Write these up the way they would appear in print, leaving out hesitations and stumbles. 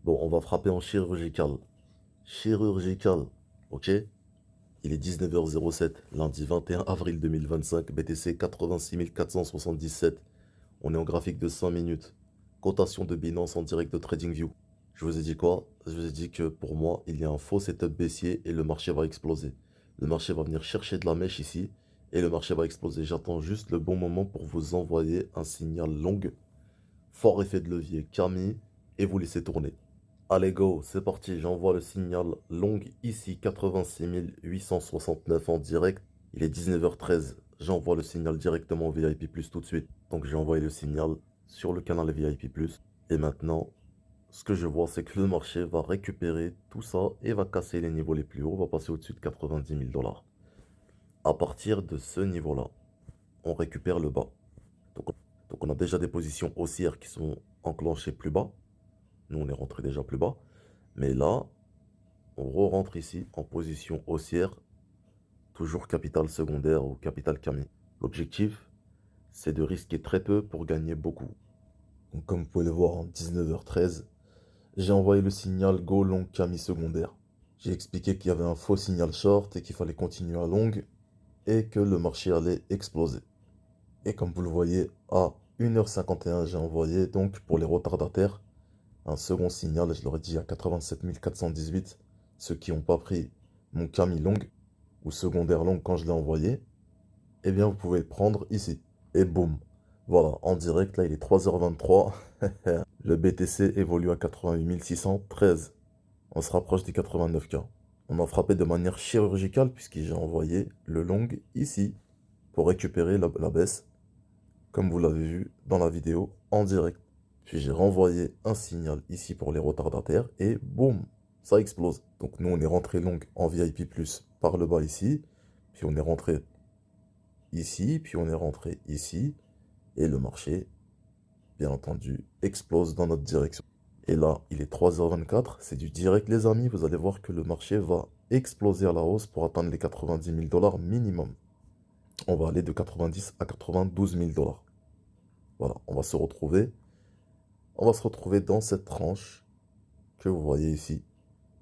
Bon, on va frapper en chirurgical. Chirurgical, ok? Il est 19h07, lundi 21 avril 2025, BTC 86 477. On est en graphique de 5 minutes. Cotation de Binance en direct de TradingView. Je vous ai dit quoi? Je vous ai dit que pour moi, il y a un faux setup baissier et le marché va exploser. Le marché va venir chercher de la mèche ici et le marché va exploser. J'attends juste le bon moment pour vous envoyer un signal long, fort effet de levier Camille et vous laisser tourner. Allez go, c'est parti, j'envoie le signal long ici, 86 869 en direct. Il est 19h13, j'envoie le signal directement au VIP Plus tout de suite. Donc j'ai envoyé le signal sur le canal VIP Plus. Et maintenant, ce que je vois, c'est que le marché va récupérer tout ça et va casser les niveaux les plus hauts, va passer au-dessus de 90 000 dollars. À partir de ce niveau-là, on récupère le bas. Donc, donc on a déjà des positions haussières qui sont enclenchées plus bas. Nous, on est rentré déjà plus bas. Mais là, on re-rentre ici en position haussière, toujours capital secondaire ou capital Camille. L'objectif, c'est de risquer très peu pour gagner beaucoup. Donc, comme vous pouvez le voir en 19h13, j'ai envoyé le signal Go long Camille secondaire. J'ai expliqué qu'il y avait un faux signal short et qu'il fallait continuer à long et que le marché allait exploser. Et comme vous le voyez, à 1h51, j'ai envoyé donc pour les retardataires un second signal, je leur ai dit à 87 418, ceux qui n'ont pas pris mon Camille long ou secondaire long quand je l'ai envoyé, eh bien vous pouvez le prendre ici. Et boum. Voilà, en direct, là il est 3h23. Le BTC évolue à 88 613. On se rapproche des 89K. On a frappé de manière chirurgicale puisque j'ai envoyé le long ici pour récupérer la baisse, comme vous l'avez vu dans la vidéo en direct. Puis j'ai renvoyé un signal ici pour les retardataires et boum, ça explose. Donc nous on est rentré long en VIP plus par le bas ici, puis on est rentré ici, puis on est rentré ici, et le marché, bien entendu, explose dans notre direction. Et là, il est 3h24, c'est du direct les amis, vous allez voir que le marché va exploser à la hausse pour atteindre les 90 000 dollars minimum. On va aller de 90 à 92 000 dollars. Voilà, on va se retrouver dans cette tranche que vous voyez ici,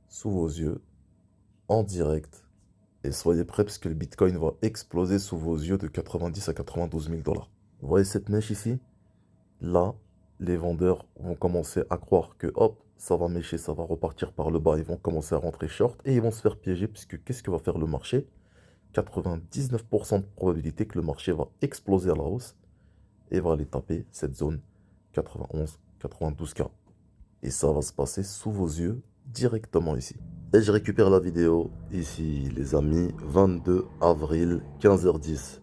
sous vos yeux, en direct. Et soyez prêts parce que le Bitcoin va exploser sous vos yeux de 90 à 92 000 dollars. Vous voyez cette mèche ici? Là, les vendeurs vont commencer à croire que hop, ça va mècher, ça va repartir par le bas. Ils vont commencer à rentrer short et ils vont se faire piéger puisque qu'est-ce que va faire le marché? 99% de probabilité que le marché va exploser à la hausse et va aller taper cette zone 91, 92K. Et ça va se passer sous vos yeux directement ici. Et je récupère la vidéo ici, les amis, 22 avril, 15h10.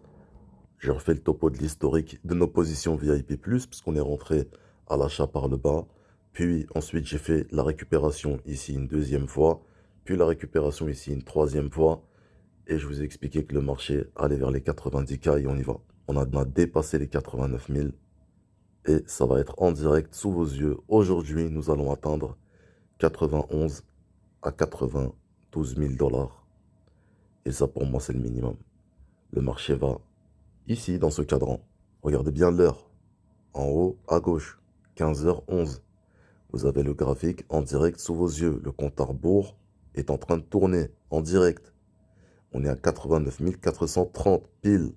Je refais le topo de l'historique de nos positions VIP+, puisqu'on est rentré à l'achat par le bas. Puis ensuite, j'ai fait la récupération ici une deuxième fois. Puis la récupération ici une troisième fois. Et je vous ai expliqué que le marché allait vers les 90K et on y va. On a dépassé les 89 000. Et ça va être en direct sous vos yeux. Aujourd'hui, nous allons atteindre 91 à 92 000 dollars. Et ça, pour moi, c'est le minimum. Le marché va ici, dans ce cadran. Regardez bien l'heure. En haut, à gauche, 15h11. Vous avez le graphique en direct sous vos yeux. Le compte à rebours est en train de tourner en direct. On est à 89 430 pile.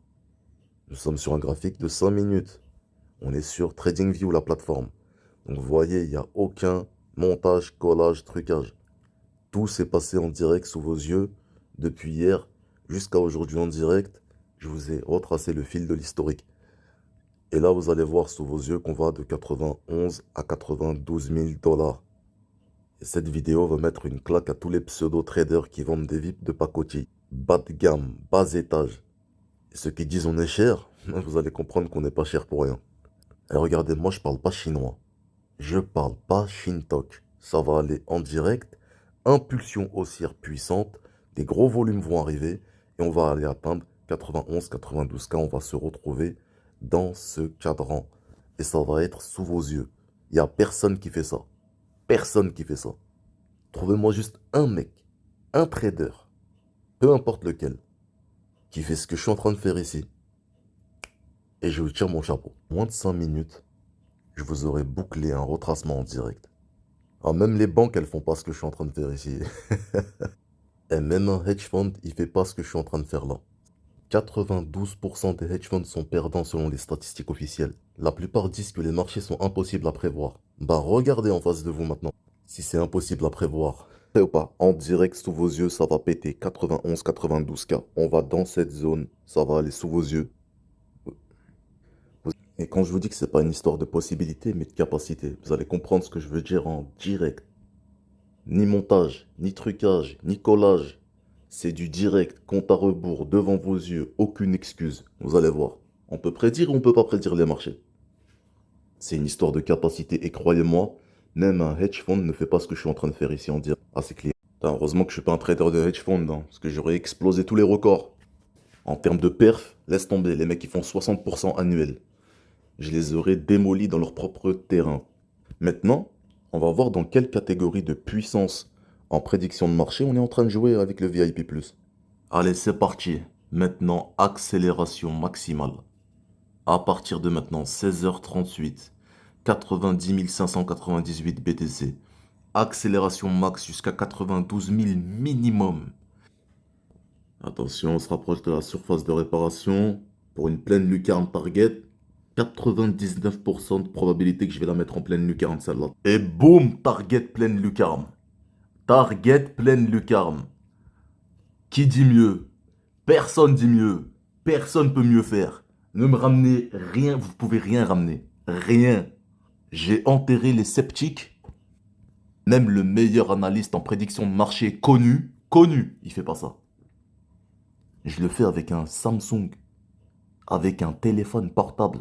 Nous sommes sur un graphique de 5 minutes. On est sur TradingView, la plateforme. Donc vous voyez, il n'y a aucun montage, collage, trucage. Tout s'est passé en direct sous vos yeux depuis hier jusqu'à aujourd'hui en direct. Je vous ai retracé le fil de l'historique. Et là, vous allez voir sous vos yeux qu'on va de 91 à 92 000 dollars. Et cette vidéo va mettre une claque à tous les pseudo-traders qui vendent des VIP de pacotille. Bas de gamme, bas étage. Et ceux qui disent on est cher, vous allez comprendre qu'on n'est pas cher pour rien. Et regardez, moi je parle pas chinois. Je parle pas Shintok. Ça va aller en direct. Impulsion haussière puissante. Des gros volumes vont arriver. Et on va aller atteindre 91-92K. On va se retrouver dans ce cadran. Et ça va être sous vos yeux. Il n'y a personne qui fait ça. Personne qui fait ça. Trouvez-moi juste un mec, un trader, peu importe lequel, qui fait ce que je suis en train de faire ici. Et je vous tire mon chapeau. Moins de 5 minutes, je vous aurai bouclé un retracement en direct. Ah, même les banques, elles font pas ce que je suis en train de faire ici. Et même un hedge fund, il fait pas ce que je suis en train de faire là. 92% des hedge funds sont perdants selon les statistiques officielles. La plupart disent que les marchés sont impossibles à prévoir. Bah regardez en face de vous maintenant. Si c'est impossible à prévoir, fait ou pas, en direct sous vos yeux, ça va péter 91-92K. On va dans cette zone, ça va aller sous vos yeux. Et quand je vous dis que c'est pas une histoire de possibilité, mais de capacité, vous allez comprendre ce que je veux dire en direct. Ni montage, ni trucage, ni collage. C'est du direct, compte à rebours, devant vos yeux, aucune excuse. Vous allez voir. On peut prédire ou on peut pas prédire les marchés. C'est une histoire de capacité et croyez-moi, même un hedge fund ne fait pas ce que je suis en train de faire ici en direct à ses clients. Putain, heureusement que je suis pas un trader de hedge fund, hein, parce que j'aurais explosé tous les records. En termes de perf, laisse tomber, les mecs qui font 60% annuel. Je les aurais démolis dans leur propre terrain. Maintenant, on va voir dans quelle catégorie de puissance en prédiction de marché on est en train de jouer avec le VIP+. Allez, c'est parti. Maintenant, accélération maximale. À partir de maintenant, 16h38, 90 598 BTC. Accélération max jusqu'à 92 000 minimum. Attention, on se rapproche de la surface de réparation. Pour une pleine lucarne target, 99% de probabilité que je vais la mettre en pleine lucarne celle-là. Et boum, target pleine lucarne. Target pleine lucarne. Qui dit mieux? Personne dit mieux. Personne peut mieux faire. Ne me ramenez rien, vous pouvez rien ramener. Rien. J'ai enterré les sceptiques. Même le meilleur analyste en prédiction de marché connu, il fait pas ça. Je le fais avec un Samsung, avec un téléphone portable.